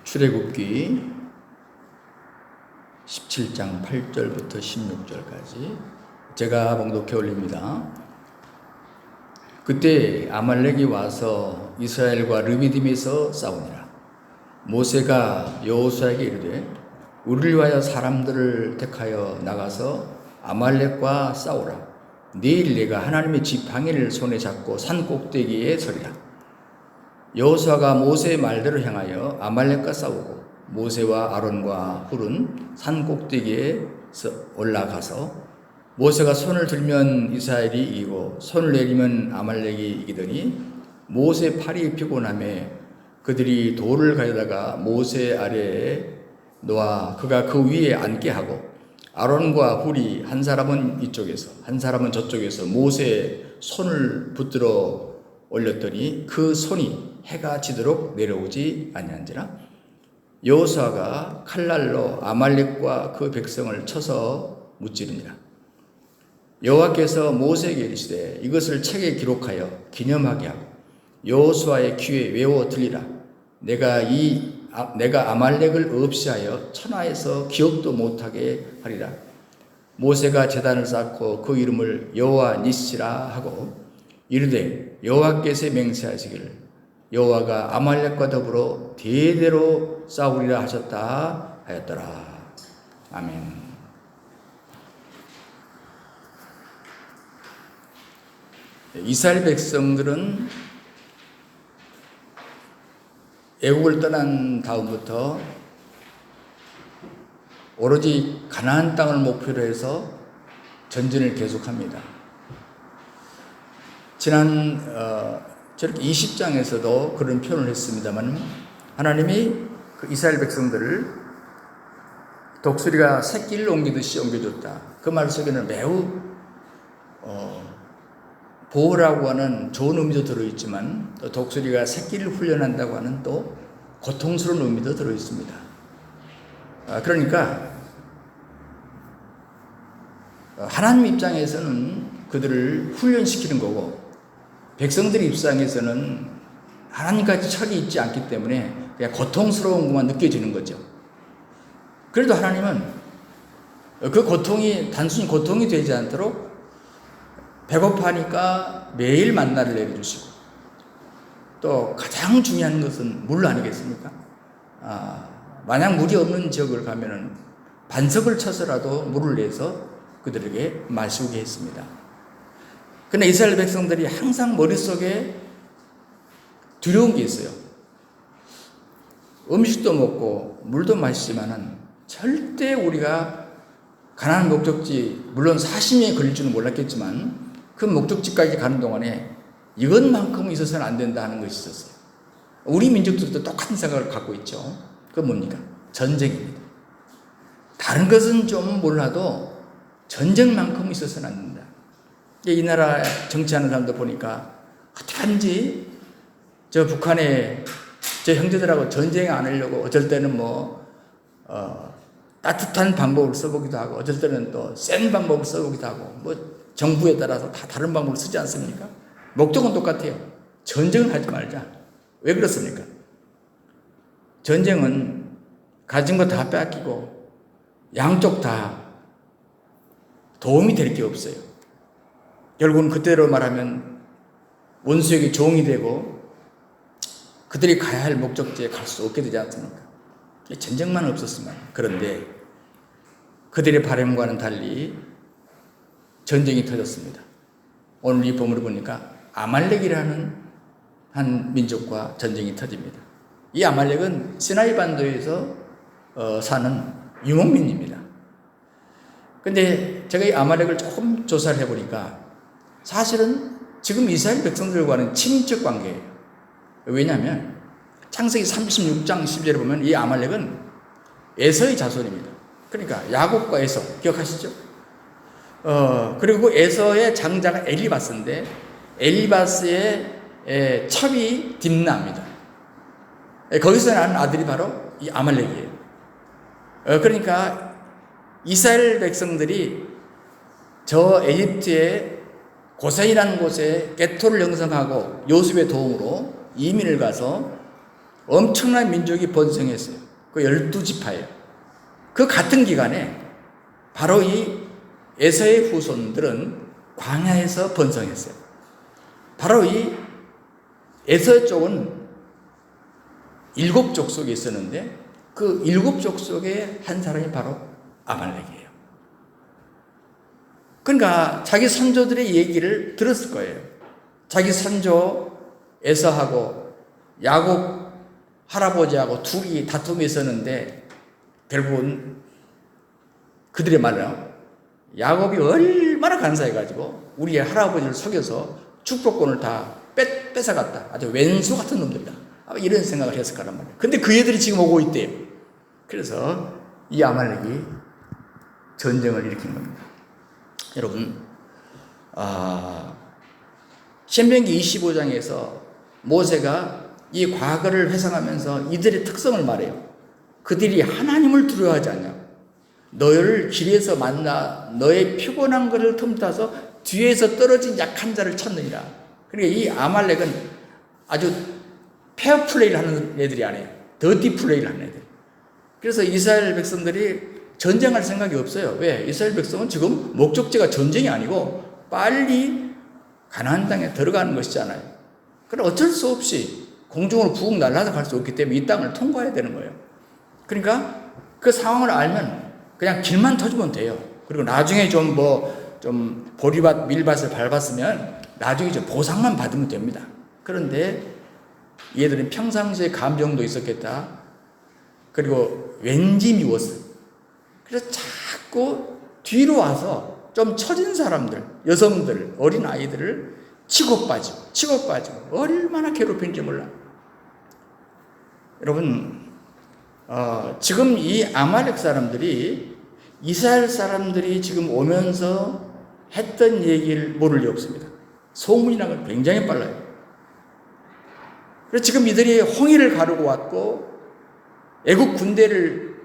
출애굽기 17장 8절부터 16절까지 제가 봉독해 올립니다. 그때 아말렉이 와서 이스라엘과 르비딤에서 싸우니라. 모세가 여호수아에게 이르되 우리를 위하여 사람들을 택하여 나가서 아말렉과 싸우라. 내일 내가 하나님의 지팡이를 손에 잡고 산 꼭대기에 서리라. 여호수아가 모세의 말대로 향하여 아말렉과 싸우고 모세와 아론과 훌은 산 꼭대기에 올라가서 모세가 손을 들면 이스라엘이 이기고 손을 내리면 아말렉이 이기더니 모세 팔이 피곤함에 그들이 돌을 가져다가 모세 아래에 놓아 그가 그 위에 앉게 하고 아론과 훌이 한 사람은 이쪽에서 한 사람은 저쪽에서 모세의 손을 붙들어 올렸더니 그 손이 해가 지도록 내려오지 아니한지라. 여호수아가 칼날로 아말렉과 그 백성을 쳐서 무찌르니라. 여호와께서 모세에게 이르시되 이것을 책에 기록하여 기념하게 하고 여호수아의 귀에 외워 들리라. 내가 아말렉을 없이하여 천하에서 기억도 못하게 하리라. 모세가 제단을 쌓고 그 이름을 여호와 니시라 하고 이르되 여호와께서 맹세하시기를 여호와가 아말렉과 더불어 대대로 싸우리라 하셨다 하였더라. 아멘. 이스라엘 백성들은 애국을 떠난 다음부터 오로지 가나안 땅을 목표로 해서 전진을 계속합니다. 지난 저렇게 20장에서도 그런 표현을 했습니다만 하나님이 그 이스라엘 백성들을 독수리가 새끼를 옮기듯이 옮겨줬다. 그 말 속에는 매우 보호라고 하는 좋은 의미도 들어있지만 또 독수리가 새끼를 훈련한다고 하는 또 고통스러운 의미도 들어있습니다. 그러니까 하나님 입장에서는 그들을 훈련시키는 거고 백성들 입장에서는 하나님까지 철이 있지 않기 때문에 그냥 고통스러운 것만 느껴지는 거죠. 그래도 하나님은 그 고통이 단순히 고통이 되지 않도록 배고파하니까 매일 만나를 내려주시고 또 가장 중요한 것은 물 아니겠습니까? 만약 물이 없는 지역을 가면은 반석을 쳐서라도 물을 내서 그들에게 마시게 했습니다. 그러나 이스라엘 백성들이 항상 머릿속에 두려운 게 있어요. 음식도 먹고 물도 마시지만은 절대 우리가 가나안 목적지, 물론 40년이 걸릴 줄은 몰랐겠지만 그 목적지까지 가는 동안에 이것만큼은 있어서는 안 된다 하는 것이 있었어요. 우리 민족들도 똑같은 생각을 갖고 있죠. 그건 뭡니까? 전쟁입니다. 다른 것은 좀 몰라도 전쟁만큼은 있어서는 안 된다. 이 나라 정치하는 사람들 보니까 어떡한지 저 북한에 저 형제들하고 전쟁 안 하려고 어쩔 때는 따뜻한 방법을 써보기도 하고 어쩔 때는 또 센 방법을 써보기도 하고 정부에 따라서 다 다른 방법을 쓰지 않습니까? 목적은 똑같아요. 전쟁은 하지 말자. 왜 그렇습니까? 전쟁은 가진 거 다 뺏기고 양쪽 다 도움이 될 게 없어요. 결국은 그때로 말하면 원수에게 종이 되고 그들이 가야 할 목적지에 갈 수 없게 되지 않습니까? 전쟁만 없었으면. 그런데 그들의 바람과는 달리 전쟁이 터졌습니다. 오늘 이 본문을 보니까 아말렉이라는 한 민족과 전쟁이 터집니다. 이 아말렉은 시나이 반도에서 사는 유목민입니다. 근데 제가 이 아말렉을 조금 조사를 해보니까 사실은 지금 이스라엘 백성들과는 친인척 관계예요. 왜냐하면 창세기 36장 10절에 보면 이 아말렉은 에서의 자손입니다. 그러니까 야곱과 에서 기억하시죠? 그리고 에서의 장자가 엘리바스인데 엘리바스의 첩이 딥나입니다. 거기서 난 아들이 바로 이 아말렉이에요. 그러니까 이스라엘 백성들이 저 에집트의 고센이라는 곳에 게토를 형성하고 요셉의 도움으로 이민을 가서 엄청난 민족이 번성했어요. 그 12지파예요. 그 같은 기간에 바로 이 에서의 후손들은 광야에서 번성했어요. 바로 이 에서 쪽은 7족속이 있었는데 그 7족속의 한 사람이 바로 아말렉이에요. 그러니까 자기 선조들의 얘기를 들었을 거예요. 자기 선조 에서하고 야곱 할아버지하고 둘이 다툼이 있었는데 결국은 그들의 말로 야곱이 얼마나 간사해가지고 우리의 할아버지를 속여서 축복권을 다 뺏어갔다. 아주 왼수 같은 놈들이다. 이런 생각을 했을 거란 말이에요. 근데 그 애들이 지금 오고 있대요. 그래서 이 아말렉이 전쟁을 일으킨 겁니다. 여러분, 신명기 25장에서 모세가 이 과거를 회상하면서 이들의 특성을 말해요. 그들이 하나님을 두려워하지 않냐. 너를 길에서 만나 너의 피곤한 것을 틈타서 뒤에서 떨어진 약한 자를 찾느니라. 그러니까 이 아말렉은 아주 페어플레이를 하는 애들이 아니에요. 더티 플레이를 하는 애들. 그래서 이스라엘 백성들이 전쟁할 생각이 없어요. 왜? 이스라엘 백성은 지금 목적지가 전쟁이 아니고 빨리 가나안 땅에 들어가는 것이잖아요. 그럼 어쩔 수 없이 공중으로 붕 날아서 갈 수 없기 때문에 이 땅을 통과해야 되는 거예요. 그러니까 그 상황을 알면 그냥 길만 터주면 돼요. 그리고 나중에 좀 보리밭, 밀밭을 밟았으면 나중에 좀 보상만 받으면 됩니다. 그런데 얘들은 평상시에 감정도 있었겠다. 그리고 왠지 미웠어요. 그래서 자꾸 뒤로 와서 좀 처진 사람들, 여성들, 어린 아이들을 치고 빠지고 얼마나 괴롭힌지 몰라. 여러분, 지금 이 아말렉 사람들이 이스라엘 사람들이 지금 오면서 했던 얘기를 모를 리 없습니다. 소문이 나면 굉장히 빨라요. 그래서 지금 이들이 홍해를 가르고 왔고 애국 군대를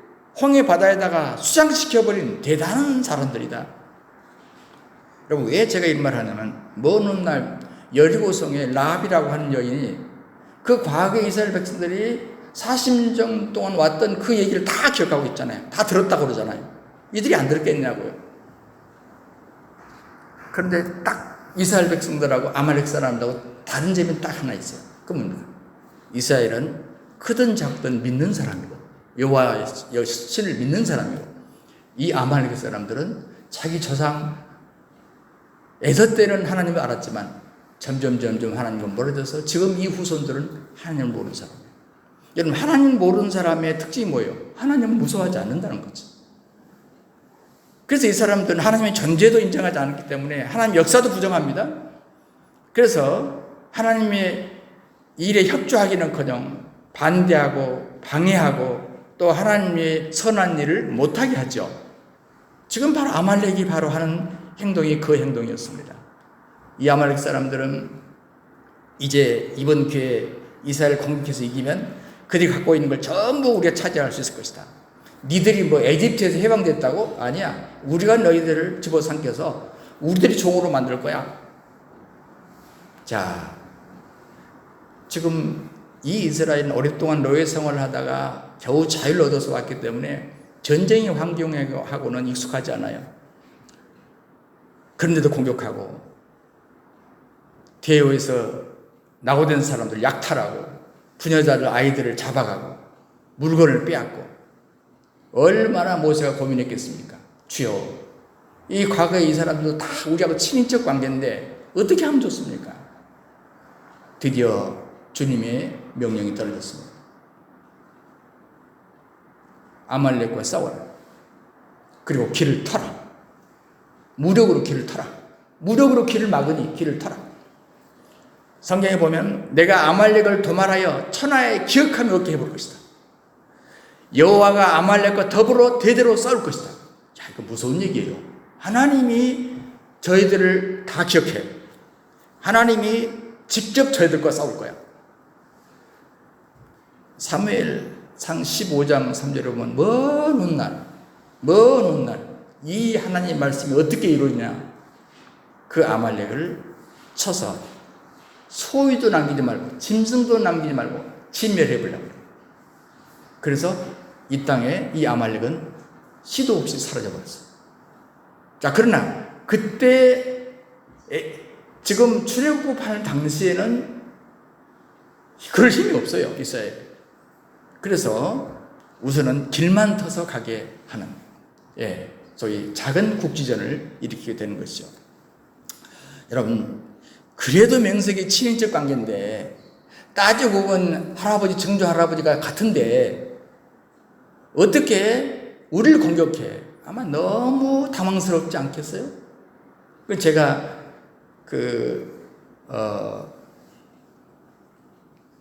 홍해 바다에다가 수장시켜버린 대단한 사람들이다. 여러분, 왜 제가 이 말을 하냐면 먼 훗날 여리고성의 라합이라고 하는 여인이 그 과거의 이스라엘 백성들이 40년 동안 왔던 그 얘기를 다 기억하고 있잖아요. 다 들었다고 그러잖아요. 이들이 안 들었겠냐고요. 그런데 딱 이스라엘 백성들하고 아말렉 사람들하고 다른 점이 딱 하나 있어요. 그 뭡니까? 이스라엘은 크든 작든 믿는 사람이고 여호와 신을 믿는 사람이고 이 아말렉 사람들은 자기 조상 에서 때는 하나님을 알았지만 점점 하나님을 멀어져서 지금 이 후손들은 하나님을 모르는 사람이에요. 여러분, 하나님 모르는 사람의 특징이 뭐예요? 하나님을 무서워하지 않는다는 거죠. 그래서 이 사람들은 하나님의 존재도 인정하지 않기 때문에 하나님 역사도 부정합니다. 그래서 하나님의 일에 협조하기는커녕 반대하고 방해하고 또 하나님의 선한 일을 못하게 하죠. 지금 바로 아말렉이 바로 하는 행동이 그 행동이었습니다. 이 아말렉 사람들은 이제 이번 기회에 이스라엘 공격해서 이기면 그들이 갖고 있는 걸 전부 우리가 차지할 수 있을 것이다. 니들이 에집트에서 해방됐다고? 아니야. 우리가 너희들을 집어삼켜서 우리들이 종으로 만들 거야. 자, 지금 이 이스라엘은 오랫동안 노예 생활을 하다가 겨우 자유를 얻어서 왔기 때문에 전쟁의 환경하고는 익숙하지 않아요. 그런데도 공격하고 대여에서 낙오된 사람들 약탈하고 부녀자들 아이들을 잡아가고 물건을 빼앗고 얼마나 모세가 고민했겠습니까? 주여, 이 과거에 이 사람들도 다 우리하고 친인척 관계인데 어떻게 하면 좋습니까? 드디어 주님의 명령이 떨어졌습니다. 아말렉과 싸워라. 그리고 길을 터라. 무력으로 길을 터라. 무력으로 길을 막으니 길을 터라. 성경에 보면 내가 아말렉을 도말하여 천하에 기억함이 없게 해볼 것이다. 여호와가 아말렉과 더불어 대대로 싸울 것이다. 자, 이거 무서운 얘기예요. 하나님이 저희들을 다 기억해. 하나님이 직접 저희들과 싸울 거야. 사무엘상 15장 3절에 보면 먼 훗날 이 하나님의 말씀이 어떻게 이루어지냐. 그 아말렉을 쳐서 소위도 남기지 말고 짐승도 남기지 말고 진멸해버리려고. 그래서 이 땅에 이 아말렉은 시도 없이 사라져버렸어요. 자, 그러나 그때 지금 출애굽하는 당시에는 그럴 힘이 없어요, 이스라엘. 그래서 우선은 길만 터서 가게 하는, 소위 작은 국지전을 일으키게 되는 것이죠. 여러분, 그래도 명색이 친인척 관계인데 따지고 보면 할아버지, 증조 할아버지가 같은데 어떻게 우리를 공격해? 아마 너무 당황스럽지 않겠어요? 제가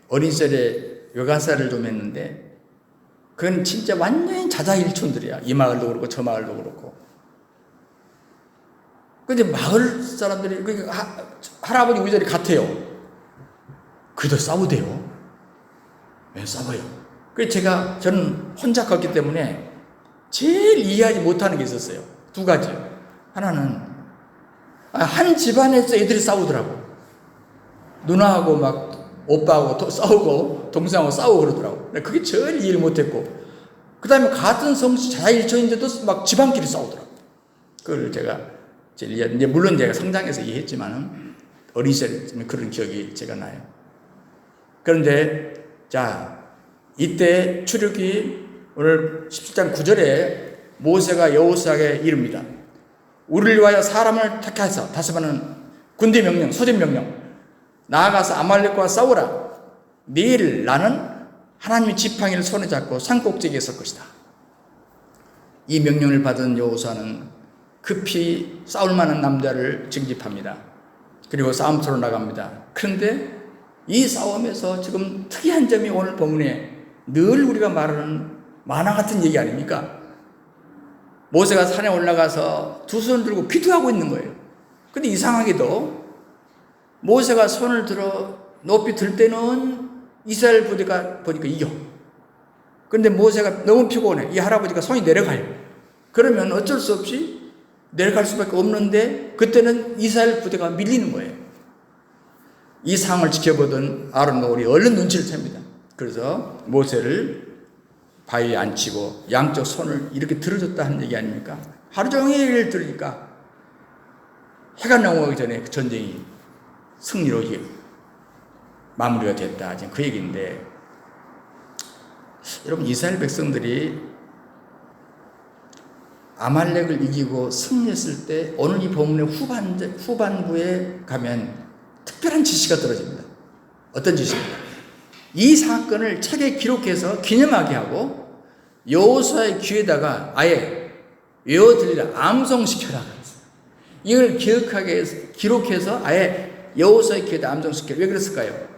어린 시절에 여가사를 좀 했는데 그건 진짜 완전히 자자일촌들이야. 이 마을도 그렇고 저 마을도 그렇고. 근데 마을 사람들이 할아버지 우리 자리 같아요. 그래도 싸우대요. 왜 싸워요? 그래서 저는 혼자 컸기 때문에 제일 이해하지 못하는 게 있었어요. 두 가지. 하나는 한 집안에서 애들이 싸우더라고. 누나하고 막 오빠하고 싸우고 동생하고 싸우고 그러더라고. 그게 제일 이해를 못했고, 그 다음에 같은 성씨 자일초인데도 막 집안끼리 싸우더라고. 그걸 제가 이제 물론 제가 성장해서 이해했지만은 어린 시절에 그런 기억이 제가 나요. 그런데 자, 이때 출애굽기 오늘 17장 9절에 모세가 여호수아에게 이릅니다. 우리를 위하여 사람을 택하여서, 다시 말하는 군대 명령, 소집 명령, 나아가서 아말렉과 싸우라. 내일 나는 하나님의 지팡이를 손에 잡고 산꼭대기에 설 것이다. 이 명령을 받은 여호수아는 급히 싸울 만한 남자를 징집합니다. 그리고 싸움터로 나갑니다. 그런데 이 싸움에서 지금 특이한 점이 오늘 본문에 늘 우리가 말하는 만화 같은 얘기 아닙니까? 모세가 산에 올라가서 두 손을 들고 기도하고 있는 거예요. 근데 이상하게도 모세가 손을 들어 높이 들 때는 이스라엘 부대가 보니까 이겨. 그런데 모세가 너무 피곤해. 이 할아버지가 손이 내려가요. 그러면 어쩔 수 없이 내려갈 수밖에 없는데 그때는 이스라엘 부대가 밀리는 거예요. 이 상황을 지켜보던 아론과 홀이 얼른 눈치를 챕니다. 그래서 모세를 바위에 앉히고 양쪽 손을 이렇게 들어줬다 하는 얘기 아닙니까? 하루 종일 들으니까 해가 넘어가기 전에 전쟁이 승리로 마무리가 됐다. 지금 그 얘기인데, 여러분, 이스라엘 백성들이 아말렉을 이기고 승리했을 때 오늘 이 본문의 후반부에 가면 특별한 지시가 떨어집니다. 어떤 지시입니까? 이 사건을 책에 기록해서 기념하게 하고 여호수아의 귀에다가 아예 외워드리라, 암송시켜라. 이걸 기록해서 아예 여호수아의 귀에다 암송시켜. 왜 그랬을까요?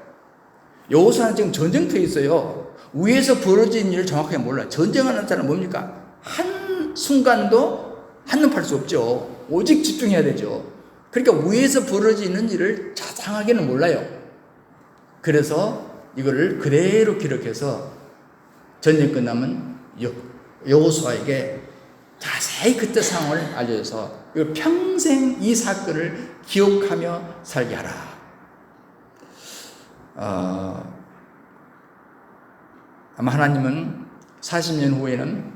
여호수아는 지금 전쟁터에 있어요. 위에서 벌어진 일을 정확하게 몰라요. 전쟁하는 사람은 뭡니까? 한 순간도 한눈 팔 수 없죠. 오직 집중해야 되죠. 그러니까 위에서 벌어지는 일을 자상하게는 몰라요. 그래서 이거를 그대로 기록해서 전쟁 끝나면 여호수아에게 자세히 그때 상황을 알려줘서 이거 평생 이 사건을 기억하며 살게 하라. 아마 하나님은 40년 후에는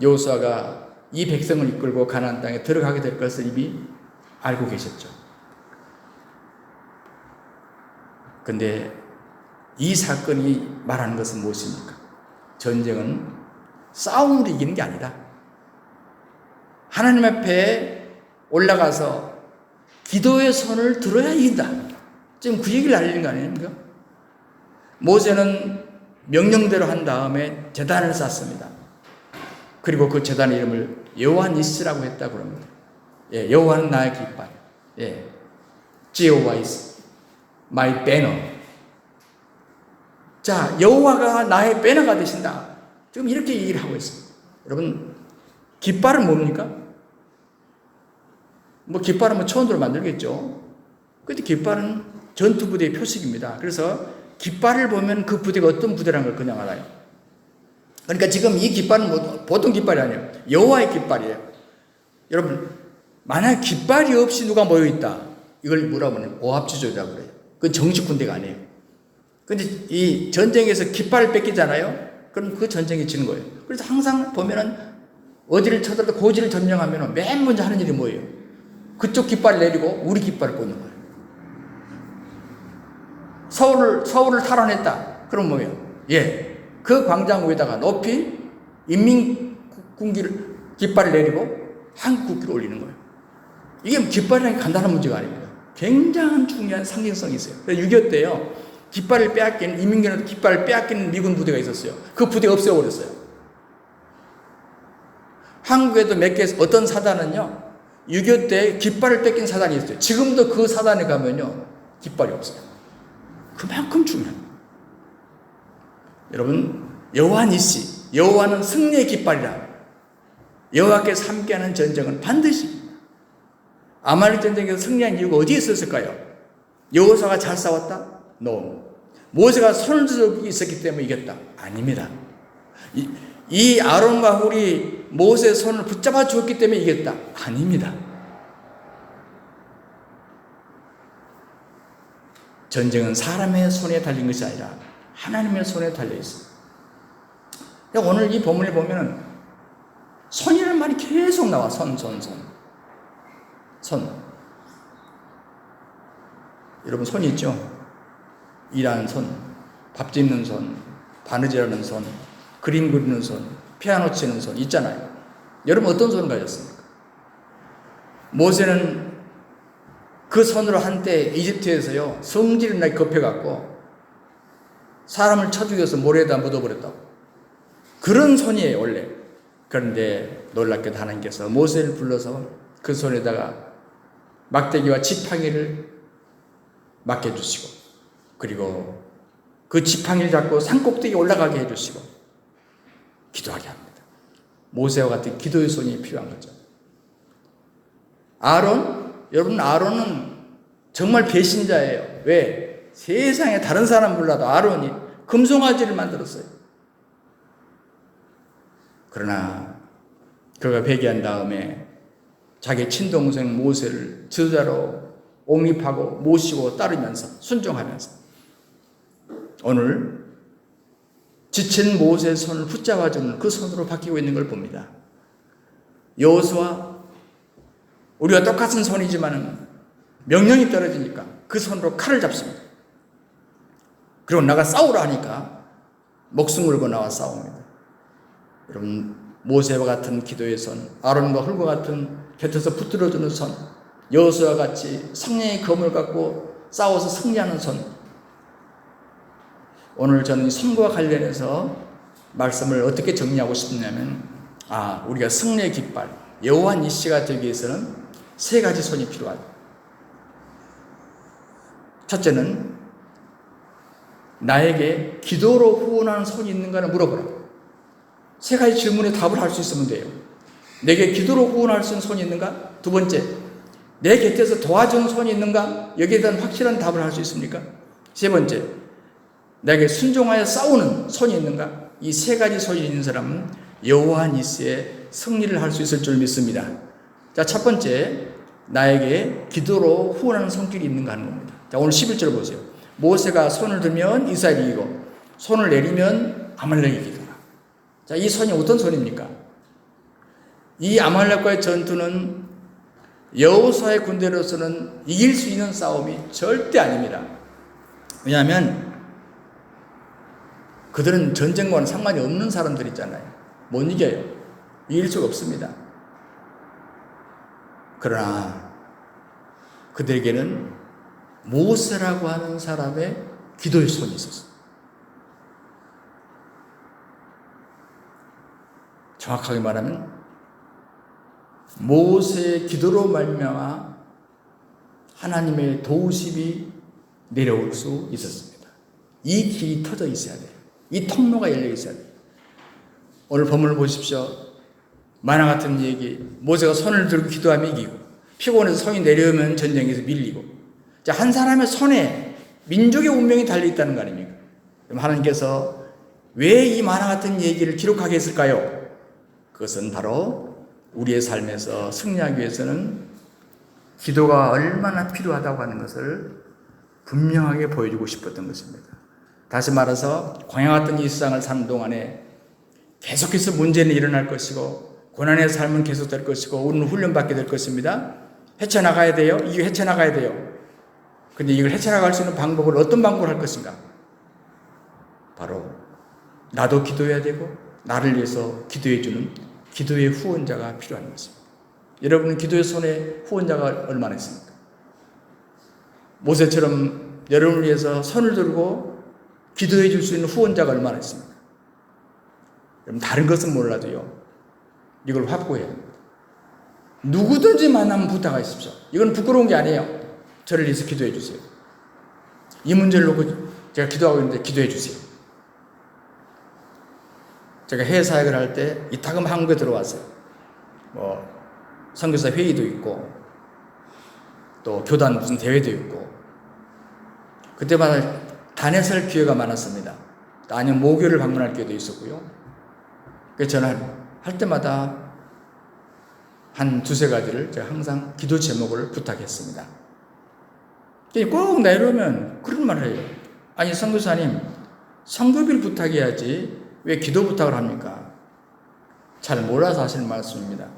여호수아가 이 백성을 이끌고 가나안 땅에 들어가게 될 것을 이미 알고 계셨죠. 근데 이 사건이 말하는 것은 무엇입니까? 전쟁은 싸움으로 이기는 게 아니다. 하나님 앞에 올라가서 기도의 손을 들어야 이긴다. 지금 그 얘기를 알리는 거 아닙니까? 모세는 명령대로 한 다음에 제단을 쌓습니다. 그리고 그 제단의 이름을 여호와 니스라고 했다고 합니다. 여호와는 나의 깃발. Jehovah is my banner. 자, 여호와가 나의 배너가 되신다. 지금 이렇게 얘기를 하고 있습니다. 여러분, 깃발은 뭡니까? 깃발은 천으로 만들겠죠. 근데 깃발은 전투부대의 표식입니다. 그래서 깃발을 보면 그 부대가 어떤 부대라는 걸 그냥 알아요. 그러니까 지금 이 깃발은 보통 깃발이 아니에요. 여호와의 깃발이에요. 여러분, 만약 깃발이 없이 누가 모여있다. 이걸 뭐라고 하냐면 오합지졸이라고 그래요. 그건 정식 군대가 아니에요. 근데 이 전쟁에서 깃발을 뺏기잖아요. 그럼 그 전쟁이 지는 거예요. 그래서 항상 보면은 어디를 쳐들어도 고지를 점령하면은 맨 먼저 하는 일이 뭐예요? 그쪽 깃발을 내리고 우리 깃발을 꽂는 거예요. 서울을 탈환했다. 그럼 뭐예요? 예. 그 광장 위에다가 높이 인민국기를 깃발을 내리고 한국 국기를 올리는 거예요. 이게 깃발이라는 게 간단한 문제가 아닙니다. 굉장한 중요한 상징성이 있어요. 6.25 때요. 깃발을 빼앗긴, 인민군한테 깃발을 빼앗기는 미군 부대가 있었어요. 그 부대가 없애버렸어요. 한국에도 몇 개, 어떤 사단은요, 6.25 때 깃발을 뺏긴 사단이 있어요. 지금도 그 사단에 가면요, 깃발이 없어요. 그만큼 중요합니다. 여러분, 여호와 니시, 여호와는 승리의 깃발이라. 여호와께서 함께하는 전쟁은 반드시. 아말렉 전쟁에서 승리한 이유가 어디에 있었을까요? 여호수아가 잘 싸웠다? No. 모세가 손을 들고 있었기 때문에 이겼다? 아닙니다. 이 아론과 훌이 모세의 손을 붙잡아 주었기 때문에 이겼다? 아닙니다. 전쟁은 사람의 손에 달린 것이 아니라 하나님의 손에 달려 있습니다. 오늘 이 본문을 보면은 손이라는 말이 계속 나와. 손. 여러분 손이 있죠? 일하는 손, 밥 짓는 손, 바느질하는 손, 그림 그리는 손, 피아노 치는 손 있잖아요. 여러분 어떤 손을 가졌습니까? 모세는 그 손으로 한때 이집트에서요 성질이 나게 급해갖고 사람을 쳐 죽여서 모래에다 묻어버렸다고. 그런 손이에요 원래. 그런데 놀랍게도 하나님께서 모세를 불러서 그 손에다가 막대기와 지팡이를 맡겨주시고, 그리고 그 지팡이를 잡고 산꼭대기에 올라가게 해주시고 기도하게 합니다. 모세와 같은 기도의 손이 필요한 거죠. 여러분 아론은 정말 배신자예요. 왜? 세상에 다른 사람 몰라도 아론이 금송아지를 만들었어요. 그러나 그가 회개한 다음에 자기 친동생 모세를 지도자로 옹립하고 모시고 따르면서 순종하면서 오늘 지친 모세의 손을 붙잡아주는 그 손으로 바뀌고 있는 걸 봅니다. 여호수아, 우리가 똑같은 손이지만 명령이 떨어지니까 그 손으로 칼을 잡습니다. 그리고 나가 싸우라 하니까 목숨 걸고 나와 싸웁니다. 여러분, 모세와 같은 기도의 손, 아론과 훌과 같은 곁에서 붙들어주는 손, 여호수아와 같이 성령의 검을 갖고 싸워서 승리하는 손. 오늘 저는 이 손과 관련해서 말씀을 어떻게 정리하고 싶냐면, 우리가 승리의 깃발, 여호와 니시가 되기 위해서는 세 가지 손이 필요하다. 첫째는 나에게 기도로 후원하는 손이 있는가를 물어보라. 세 가지 질문에 답을 할 수 있으면 돼요. 내게 기도로 후원할 수 있는 손이 있는가? 두 번째, 내 곁에서 도와주는 손이 있는가? 여기에 대한 확실한 답을 할 수 있습니까? 세 번째, 내게 순종하여 싸우는 손이 있는가? 이 세 가지 손이 있는 사람은 여호와 니시의 승리를 할 수 있을 줄 믿습니다. 자, 첫 번째, 나에게 기도로 후원하는 손길이 있는가 하는 겁니다. 자, 오늘 11절 보세요. 모세가 손을 들면 이스라엘이 이기고 손을 내리면 아말렉이 이기더라. 자, 이 손이 어떤 손입니까? 이 아말렉과의 전투는 여호수아의 군대로서는 이길 수 있는 싸움이 절대 아닙니다. 왜냐하면 그들은 전쟁과는 상관이 없는 사람들 있잖아요. 못 이겨요. 이길 수가 없습니다. 그러나 그들에게는 모세라고 하는 사람의 기도의 손이 있었어요. 정확하게 말하면 모세의 기도로 말미암아 하나님의 도우심이 내려올 수 있었습니다. 이 길이 터져 있어야 돼요. 이 통로가 열려 있어야 돼요. 오늘 본문을 보십시오. 만화 같은 얘기, 모세가 손을 들고 기도하면 이기고 피곤해서 손이 내려오면 전쟁에서 밀리고. 자, 한 사람의 손에 민족의 운명이 달려있다는 거 아닙니까? 그럼 하나님께서 왜 이 만화 같은 얘기를 기록하게 했을까요? 그것은 바로 우리의 삶에서 승리하기 위해서는 기도가 얼마나 필요하다고 하는 것을 분명하게 보여주고 싶었던 것입니다. 다시 말해서 광야 같은 이 세상을 사는 동안에 계속해서 문제는 일어날 것이고 고난의 삶은 계속될 것이고 우리는 훈련받게 될 것입니다. 헤쳐나가야 돼요. 이거 헤쳐나가야 돼요. 근데 이걸 헤쳐나갈 수 있는 방법을 어떤 방법을 할 것인가? 바로 나도 기도해야 되고 나를 위해서 기도해 주는 기도의 후원자가 필요한 것입니다. 여러분은 기도의 손에 후원자가 얼마나 있습니까? 모세처럼 여러분을 위해서 손을 들고 기도해 줄 수 있는 후원자가 얼마나 있습니까? 여러분 다른 것은 몰라도요. 이걸 확보해야 합니다. 누구든지 만나면 부탁하십시오. 이건 부끄러운 게 아니에요. 저를 위해서 기도해 주세요. 이 문제를 놓고 제가 기도하고 있는데 기도해 주세요. 제가 해외 사역을 할 때 이따금 한국에 들어왔어요. 선교사 회의도 있고 또 교단 무슨 대회도 있고 그때마다 단회설 기회가 많았습니다. 아니면 모교를 방문할 기회도 있었고요. 그래서 저는 할 때마다 한 두세 가지를 제가 항상 기도 제목을 부탁했습니다. 꼭 내려오면 그런 말을 해요. 아니 선교사님 성교비를 부탁해야지 왜 기도 부탁을 합니까? 잘 몰라서 하시는 말씀입니다.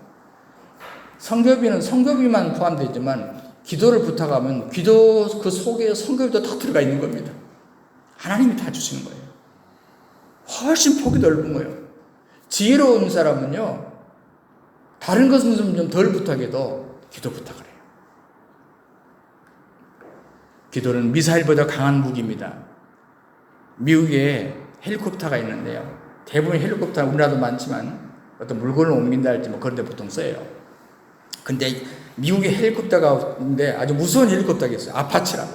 성교비는 성교비만 포함되지만 기도를 부탁하면 기도 그 속에 성교비도 다 들어가 있는 겁니다. 하나님이 다 주시는 거예요. 훨씬 폭이 넓은 거예요. 지혜로운 사람은요 다른 것은 좀 덜 부탁해도 기도 부탁을 해요. 기도는 미사일보다 강한 무기입니다. 미국에 헬리콥터가 있는데요. 대부분 헬리콥터는 우리나라도 많지만 어떤 물건을 옮긴다 할지 뭐 그런 데 보통 써요. 근데 미국에 헬리콥터가 있는데 아주 무서운 헬리콥터가 있어요. 아파치라고.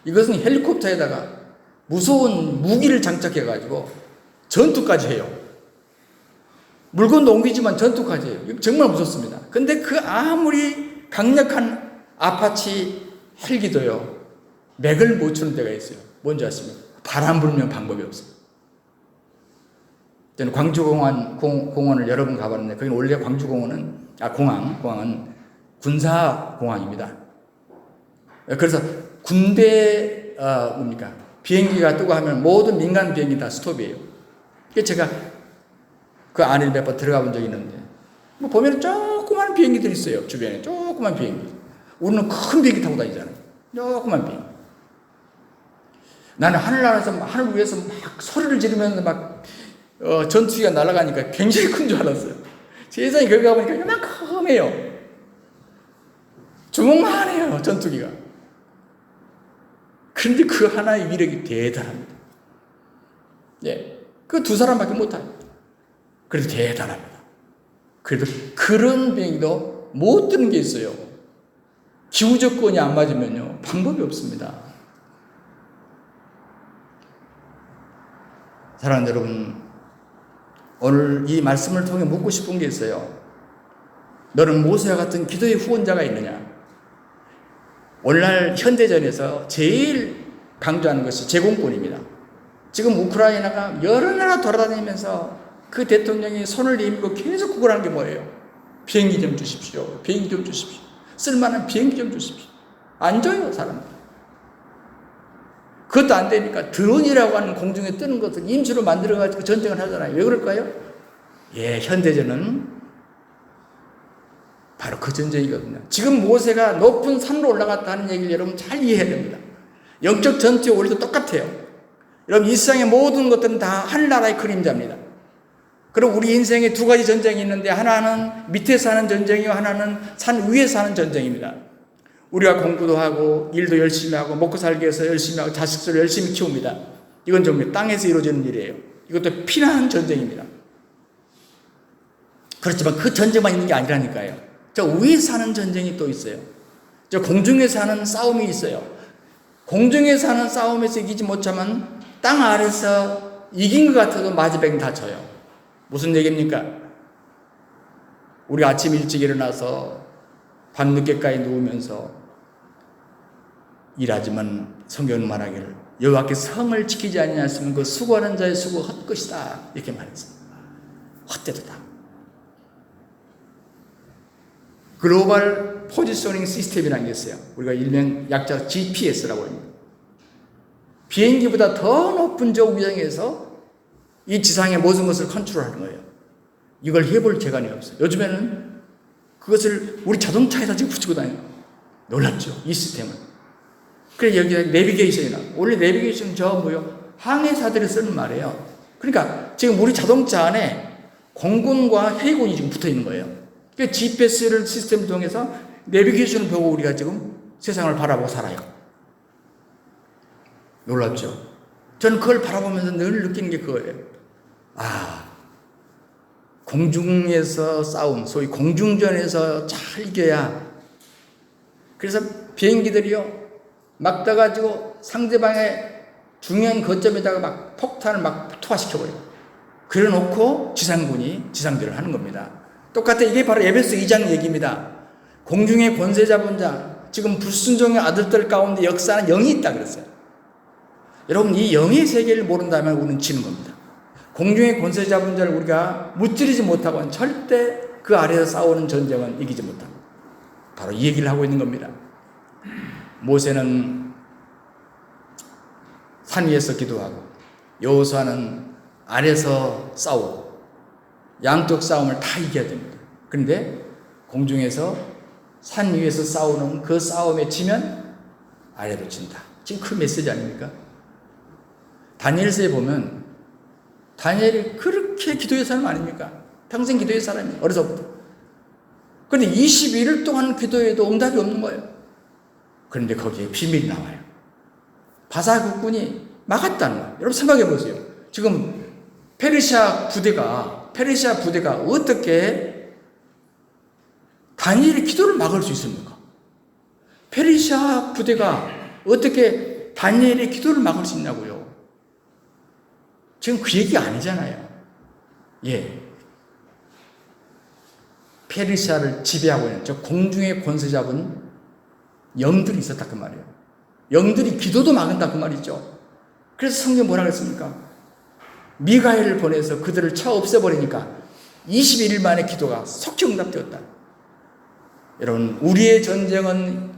이것은 헬리콥터에다가 무서운 무기를 장착해가지고 전투까지 해요. 물건도 옮기지만 전투까지 해요. 정말 무섭습니다. 근데 그 아무리 강력한 아파치 헬기도요. 맥을 못 추는 데가 있어요. 뭔지 아십니까? 바람 불면 방법이 없어요. 저는 광주공원을 여러 번 가봤는데 거기는 원래 광주공원은 공항은 군사공항입니다. 그래서 군대 비행기가 뜨고 하면 모든 민간 비행기 다 스톱이에요. 그래서 제가 그 안에 몇 번 들어가 본 적이 있는데 보면 조그만 비행기들이 있어요. 주변에 조그만 비행기. 우리는 큰 비행기 타고 다니잖아요. 조그만 비행기. 나는 하늘 위에서 막 소리를 지르면서 막 전투기가 날아가니까 굉장히 큰 줄 알았어요. 세상에 거기 가보니까 이만큼해요. 주먹만 해요, 전투기가. 그런데 그 하나의 위력이 대단합니다. 예, 그 두 사람밖에 못해요. 그래도 대단합니다. 그래도 그런 비행기도 못 뜨는 게 있어요. 기후 조건이 안 맞으면요, 방법이 없습니다. 사랑하는 여러분, 오늘 이 말씀을 통해 묻고 싶은 게 있어요. 너는 모세와 같은 기도의 후원자가 있느냐? 오늘날 현대전에서 제일 강조하는 것이 제공권입니다. 지금 우크라이나가 여러 나라 돌아다니면서 그 대통령이 손을 내밀고 계속 구걸하는 게 뭐예요? 비행기 좀 주십시오. 비행기 좀 주십시오. 쓸만한 비행기 좀 주십시오. 안 줘요, 사람들. 그것도 안 되니까 드론이라고 하는 공중에 뜨는 것을 임시로 만들어가지고 전쟁을 하잖아요. 왜 그럴까요? 예, 현대전은 바로 그 전쟁이거든요. 지금 모세가 높은 산으로 올라갔다 하는 얘기를 여러분 잘 이해해야 됩니다. 영적 전투의 원리도 똑같아요. 여러분 이 세상의 모든 것들은 다 하늘나라의 그림자입니다. 그럼 우리 인생에 두 가지 전쟁이 있는데 하나는 밑에서 하는 전쟁이고 하나는 산 위에서 하는 전쟁입니다. 우리가 공부도 하고 일도 열심히 하고 먹고 살기 위해서 열심히 하고 자식들을 열심히 키웁니다. 이건 좀 땅에서 이루어지는 일이에요. 이것도 피난 전쟁입니다. 그렇지만 그 전쟁만 있는 게 아니라니까요. 저 위에서 하는 전쟁이 또 있어요. 저 공중에서 하는 싸움이 있어요. 공중에서 하는 싸움에서 이기지 못하면 땅 아래서 이긴 것 같아도 마지막엔 다쳐요. 무슨 얘기입니까? 우리 아침 일찍 일어나서 밤늦게까지 누우면서 일하지만 성경은 말하기를 여호와께서 성을 지키지 아니하시면 그 수고하는 자의 수고 헛것이다 이렇게 말했습니다. 헛되도다. 글로벌 포지셔닝 시스템이라는 게 있어요. 우리가 일명 약자 GPS라고 합니다. 비행기보다 더 높은 저 위성에서 이 지상의 모든 것을 컨트롤하는 거예요. 이걸 해볼 재간이 없어요. 요즘에는 그것을 우리 자동차에다 지금 붙이고 다녀요. 놀랍죠, 이 시스템은. 그래, 여기 내비게이션이나, 원래 내비게이션 저 뭐요? 항해사들이 쓰는 말이에요. 그러니까 지금 우리 자동차 안에 공군과 해군이 지금 붙어 있는 거예요. 그러니까 GPS를 시스템을 통해서 내비게이션을 보고 우리가 지금 세상을 바라보고 살아요. 놀랍죠? 저는 그걸 바라보면서 늘 느끼는 게 그거예요. 아, 공중에서 싸움, 소위 공중전에서 잘 이겨야. 그래서 비행기들이요, 막 떠가지고 상대방의 중요한 거점에다가 막 폭탄을 막 투하시켜버려요. 그래 놓고 지상군이 지상전을 하는 겁니다. 똑같아. 이게 바로 에베소 2장 얘기입니다. 공중의 권세 잡은 자, 지금 불순종의 아들들 가운데 역사는 영이 있다 그랬어요. 여러분, 이 영의 세계를 모른다면 우리는 지는 겁니다. 공중의 권세 잡은 자를 우리가 무찌르지 못하고는 절대 그 아래에서 싸우는 전쟁은 이기지 못합니다. 바로 이 얘기를 하고 있는 겁니다. 모세는 산 위에서 기도하고 여호수아는 아래에서 싸우고 양쪽 싸움을 다 이겨야 됩니다. 그런데 공중에서 산 위에서 싸우는 그 싸움에 지면 아래로 진다. 지금 그 메시지 아닙니까? 다니엘서에 보면 다니엘이 그렇게 기도의 사람 아닙니까? 평생 기도의 사람이에요. 어려서부터. 그런데 21일 동안 기도해도 응답이 없는 거예요. 그런데 거기에 비밀이 나와요. 바사 국군이 막았다는 거예요. 여러분 생각해 보세요. 지금 페르시아 부대가 어떻게 다니엘의 기도를 막을 수 있습니까? 페르시아 부대가 어떻게 다니엘의 기도를 막을 수 있냐고요. 지금 그 얘기 아니잖아요. 예. 페르시아를 지배하고 있는 저 공중의 권세 잡은 영들이 있었다 그 말이에요. 영들이 기도도 막은다 그 말이죠. 그래서 성경 뭐라 그랬습니까? 미가엘을 보내서 그들을 쳐 없애버리니까 21일 만에 기도가 속히 응답되었다. 여러분, 우리의 전쟁은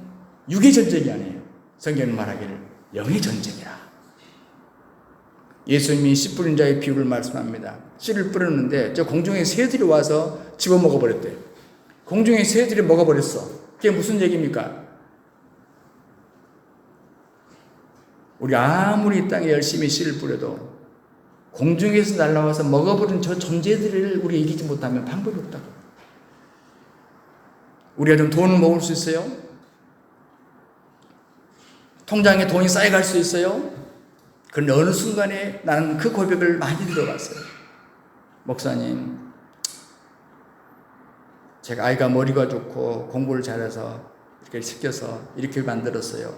육의 전쟁이 아니에요. 성경은 말하기를 영의 전쟁이라. 예수님이 씨 뿌린 자의 비유를 말씀합니다. 씨를 뿌렸는데 저 공중에 새들이 와서 집어먹어버렸대요. 공중에 새들이 먹어버렸어. 그게 무슨 얘기입니까? 우리 아무리 이 땅에 열심히 씨를 뿌려도 공중에서 날아와서 먹어버린 저 존재들을 우리가 이기지 못하면 방법이 없다고. 우리가 좀 돈을 모을 수 있어요? 통장에 돈이 쌓여갈 수 있어요? 그런데 어느 순간에 나는 그 고백을 많이 들어봤어요. 목사님, 제가 아이가 머리가 좋고 공부를 잘해서 이렇게 시켜서 이렇게 만들었어요.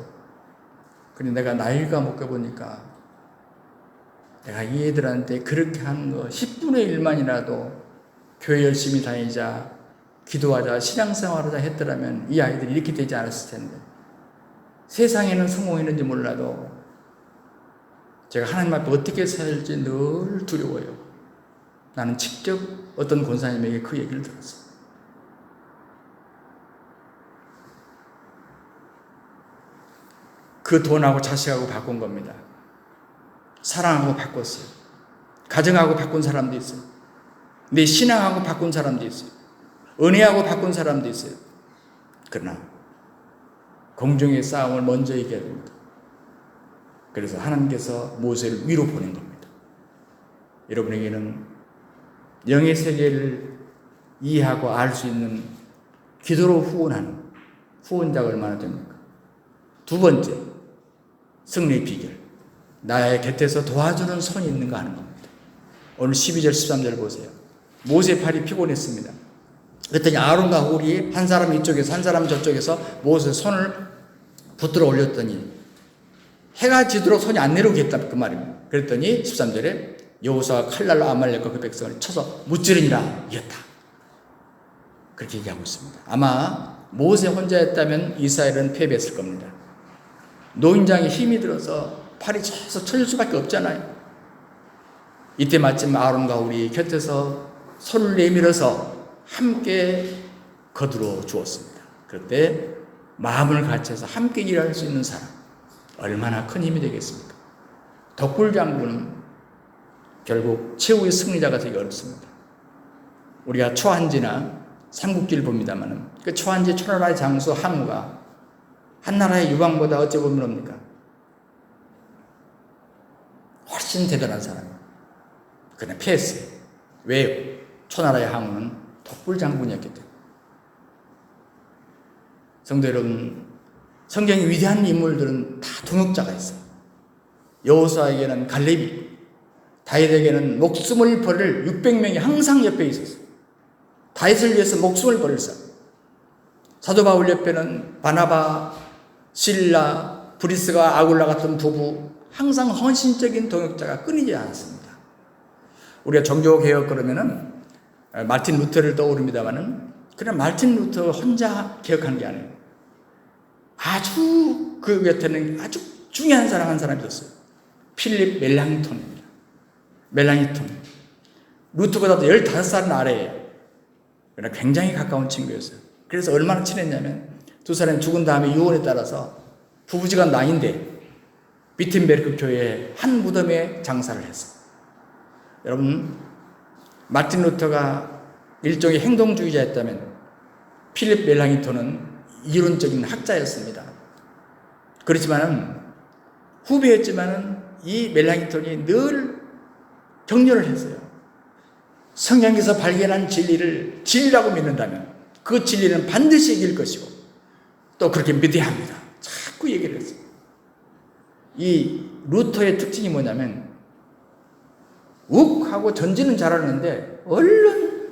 그런데 내가 나이가 먹어보니까 내가 이 애들한테 그렇게 하는 거 10분의 1만이라도 교회 열심히 다니자, 기도하자, 신앙생활하자 했더라면 이 아이들이 이렇게 되지 않았을 텐데, 세상에는 성공했는지 몰라도 제가 하나님 앞에 어떻게 살지 늘 두려워요. 나는 직접 어떤 권사님에게 그 얘기를 들었어요. 그 돈하고 자식하고 바꾼 겁니다. 사랑하고 바꿨어요. 가정하고 바꾼 사람도 있어요. 내 신앙하고 바꾼 사람도 있어요. 은혜하고 바꾼 사람도 있어요. 그러나 공중의 싸움을 먼저 이겨야 됩니다. 그래서 하나님께서 모세를 위로 보낸 겁니다. 여러분에게는 영의 세계를 이해하고 알 수 있는 기도로 후원하는 후원자가 얼마나 됩니까? 두 번째, 승리의 비결. 나의 곁에서 도와주는 손이 있는가 하는 겁니다. 오늘 12절 13절 보세요. 모세 팔이 피곤했습니다. 그랬더니 아론과 홀이 한 사람 이쪽에서 한 사람 저쪽에서 모세 손을 붙들어 올렸더니 해가 지도록 손이 안 내려오겠다 그 말입니다. 그랬더니 13절에 여호수아가 칼날로 아말렉과 그 백성을 쳐서 무찌르니라 이겼다. 그렇게 얘기하고 있습니다. 아마 모세 혼자였다면 이스라엘은 패배했을 겁니다. 노인장이 힘이 들어서 팔이 쳐서 쳐질 수밖에 없잖아요. 이때 마침 아론과 우리 곁에서 손을 내밀어서 함께 거두어 주었습니다. 그때 마음을 같이해서 함께 일할 수 있는 사람, 얼마나 큰 힘이 되겠습니까? 덕불 장군은 결국 최후의 승리자가 되기 어렵습니다. 우리가 초한지나 삼국지를 봅니다만 그 초한지 초나라의 장수 항우가 한나라의 유방보다 어찌 보면 뭡니까? 훨씬 대단한 사람이에요. 그냥 피했어요. 왜요? 초나라의 항우는 덕불 장군이었기 때문에. 성도 여러분, 성경의 위대한 인물들은 다 동역자가 있어요. 여호수아에게는 갈렙이, 다윗에게는 목숨을 버릴 600명이 항상 옆에 있었어요. 다윗을 위해서 목숨을 버릴 사람. 사도 바울 옆에는 바나바, 실라, 브리스가 아굴라 같은 부부, 항상 헌신적인 동역자가 끊이지 않았습니다. 우리가 종교개혁 그러면은 마틴 루터를 떠오릅니다만은 그냥 마틴 루터 혼자 개혁한 게 아니에요. 아주 그 곁에는 아주 중요한 사람 한 사람이 있었어요. 필립 멜랑톤입니다. 멜랑톤. 루터보다도 15살 아래예요. 그러나 굉장히 가까운 친구였어요. 그래서 얼마나 친했냐면 두 사람이 죽은 다음에 유언에 따라서 부부지가 나인데 비텐베르크 교회에 한 무덤에 장사를 했어요. 여러분, 마틴 루터가 일종의 행동주의자였다면 필립 멜랑톤은 이론적인 학자였습니다. 그렇지만 후배였지만 이 멜랑톤이 늘 격려를 했어요. 성경에서 발견한 진리를 진리라고 믿는다면 그 진리는 반드시 이길 것이고 또 그렇게 믿어야 합니다. 자꾸 얘기를 했어요. 이 루터의 특징이 뭐냐면 욱 하고 전진은 잘하는데 얼른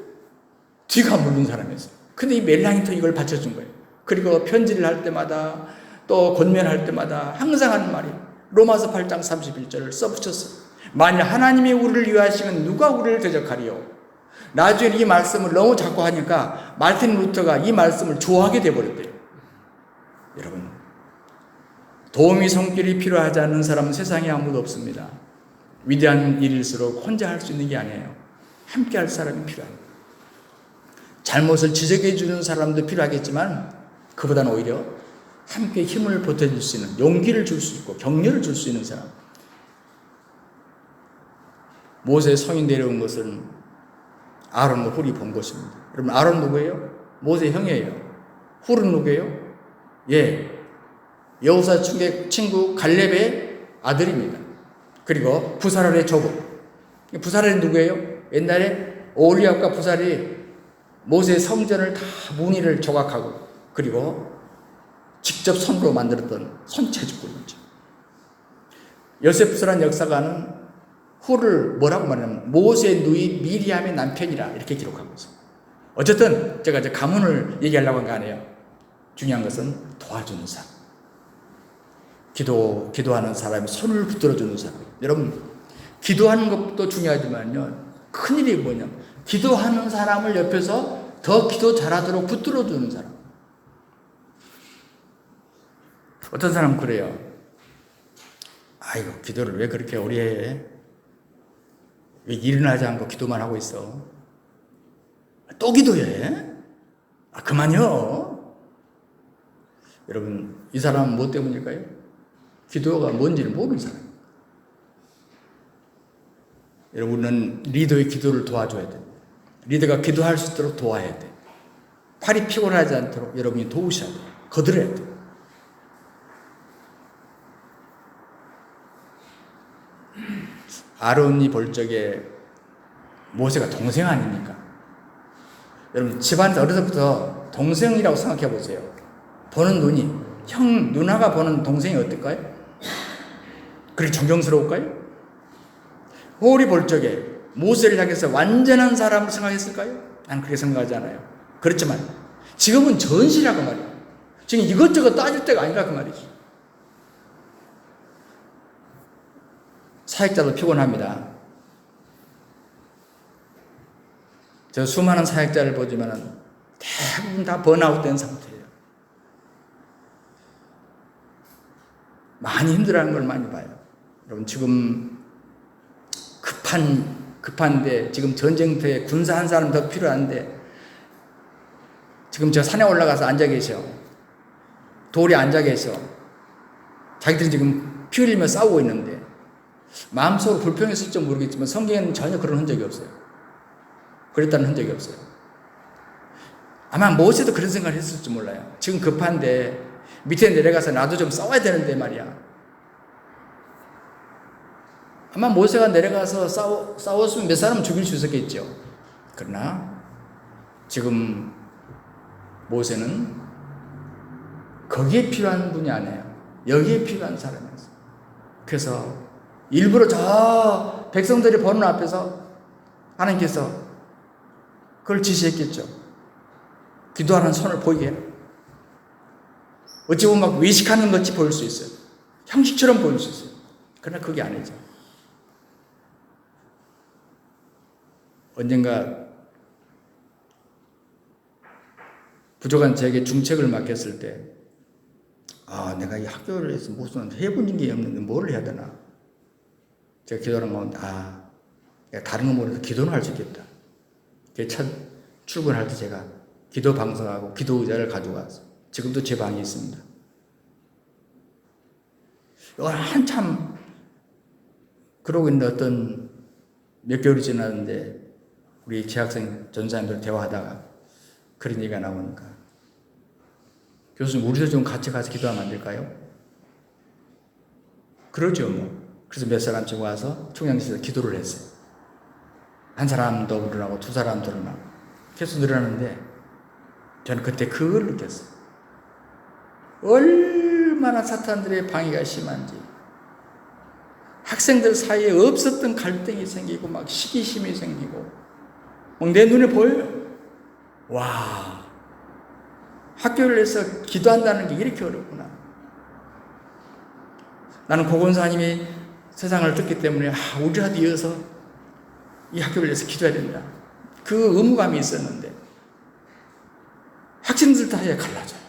뒤가 물른 사람이었어요. 근데 이 멜랑톤이 이걸 받쳐준 거예요. 그리고 편지를 할 때마다 또 권면할 때마다 항상 하는 말이 로마서 8장 31절을 써붙였어요. 만일 하나님이 우리를 위하시면 누가 우리를 대적하리요? 나중에 이 말씀을 너무 자꾸 하니까 마틴 루터가 이 말씀을 좋아하게 돼버렸대요. 여러분, 도움이 손길이 필요하지 않은 사람은 세상에 아무도 없습니다. 위대한 일일수록 혼자 할 수 있는 게 아니에요. 함께 할 사람이 필요합니다. 잘못을 지적해 주는 사람도 필요하겠지만 그보다는 오히려 함께 힘을 보태줄 수 있는, 용기를 줄 수 있고 격려를 줄 수 있는 사람. 모세의 성이 내려온 것은 아론과 훌이 본 것입니다. 여러분, 아론 누구예요? 모세의 형이에요. 훌은 누구예요? 여호수아 친구 갈렙의 아들입니다. 그리고 부사렐의 조국. 부사렐이 누구예요? 옛날에 오홀리압과 부사렐이 모세의 성전을 다 무늬를 조각하고 그리고 직접 손으로 만들었던 손재주꾼이죠. 요세푸스라는 역사가는 훌을 뭐라고 말하냐면 모세의 누이 미리암의 남편이라 이렇게 기록하고 있어요. 어쨌든 제가 이제 가문을 얘기하려고 한 거 아니에요. 중요한 것은 도와주는 사람. 기도하는 사람이 손을 붙들어주는 사람. 여러분, 기도하는 것도 중요하지만요, 큰일이 뭐냐면 기도하는 사람을 옆에서 더 기도 잘하도록 붙들어주는 사람. 어떤 사람은 그래요. 아이고, 기도를 왜 그렇게 오래 해? 왜 일어나지 않고 기도만 하고 있어? 또 기도해? 그만요. 여러분, 이 사람은 뭐 때문일까요? 기도가 뭔지를 모르는 사람. 여러분은 리더의 기도를 도와줘야 돼. 리더가 기도할 수 있도록 도와야 돼. 팔이 피곤하지 않도록 여러분이 도우셔야 돼. 거들어야 돼. 아론이 볼 적에 모세가 동생 아닙니까? 여러분, 집안에서 어려서부터 동생이라고 생각해 보세요. 보는 눈이, 형, 누나가 보는 동생이 어떨까요? 그렇게 존경스러울까요? 홀이 볼 적에 모세를 향해서 완전한 사람을 생각했을까요? 나는 그렇게 생각하지 않아요. 그렇지만 지금은 전시라고 말이에요. 지금 이것저것 따질 때가 아니라 그 말이지. 사역자도 피곤합니다. 저 수많은 사역자를 보지만 대부분 다 번아웃된 상태예요. 많이 힘들어하는 걸 많이 봐요. 여러분, 지금 급한데 지금 전쟁터에 군사 한 사람 더 필요한데 지금 저 산에 올라가서 앉아 계셔. 돌에 앉아 계셔. 자기들이 지금 피 흘리며 싸우고 있는데 마음속으로 불평했을지 모르겠지만 성경에는 전혀 그런 흔적이 없어요. 그랬다는 흔적이 없어요. 아마 모세도 그런 생각을 했을지 몰라요. 지금 급한데 밑에 내려가서 나도 좀 싸워야 되는데 말이야. 아마 모세가 내려가서 싸웠으면 몇 사람 죽일 수 있었겠죠. 그러나 지금 모세는 거기에 필요한 분이 아니에요. 여기에 필요한 사람이었어요. 그래서 일부러 저 백성들이 보는 앞에서 하나님께서 그걸 지시했겠죠. 기도하는 손을 보이게 해라. 어찌 보면 막 외식하는 것이 보일 수 있어요. 형식처럼 보일 수 있어요. 그러나 그게 아니죠. 언젠가 부족한 제게 중책을 맡겼을 때, 내가 이 학교를 해서 무슨 해본 게 없는데 뭘 해야 되나? 제가 기도하는 가운데, 내가 다른 거 모르면서 기도는 할 수 있겠다. 첫 출근할 때 제가 기도 방송하고 기도 의자를 가지고 왔어요. 지금도 제 방에 있습니다. 한참 그러고 있는데 어떤 몇 개월이 지났는데 우리 재학생 전사님들 대화하다가 그런 얘기가 나오니까 교수님 우리도 좀 같이 가서 기도하면 안 될까요? 그러죠 뭐. 그래서 몇 사람 치고 와서 총장실에서 기도를 했어요. 한 사람 더 늘어나고 두 사람 더 늘어나고 계속 늘어나는데 저는 그때 그걸 느꼈어요. 얼마나 사탄들의 방해가 심한지, 학생들 사이에 없었던 갈등이 생기고 막 시기심이 생기고 막 내 눈에 보여요. 와, 학교를 해서 기도한다는 게 이렇게 어렵구나. 나는 고건사님이 세상을 듣기 때문에 우리라도 이어서 이 학교를 위해서 기도해야 된다. 그 의무감이 있었는데 학생들 사이에 갈라져요.